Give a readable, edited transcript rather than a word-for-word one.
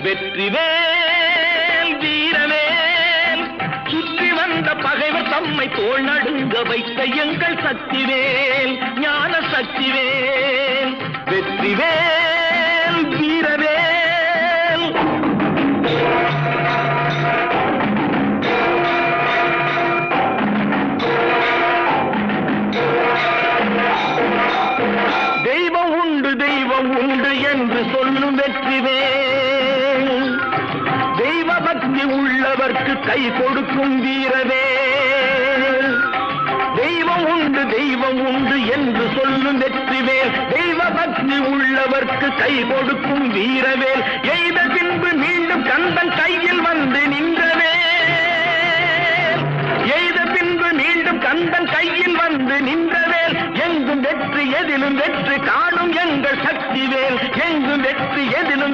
வெற்றிவேல் வீரவேல் சுற்றி வந்த பகைவர் தம்மை தோள் நடுங்க வைத்த எங்கள் சக்திவேல் ஞான சக்திவேல் வெற்றிவேல் வீரவேல். தெய்வம் உண்டு தெய்வம் உண்டு என்று சொல்லும் வெற்றிவேல் தெய்வ பக்தி உள்ளவர்க்கு கை கொடுக்கும் வீரவேல். தெய்வம் உண்டு என்று சொல்லும் வெற்றிவேல் தெய்வ பக்தி உள்ளவர்க்கு கை கொடுக்கும் வீரவேல். எய்த பின்பு மீண்டும் கந்தன் கையில் வந்து நின்றவேல். எய்த பின்பு மீண்டும் கந்தன் கையில் வந்து நின்றவேல். எங்கும் வெற்றி எதிலும் வெற்றி காணும் எங்கள் சக்திவேல். எங்கும் வெற்றி எதிலும்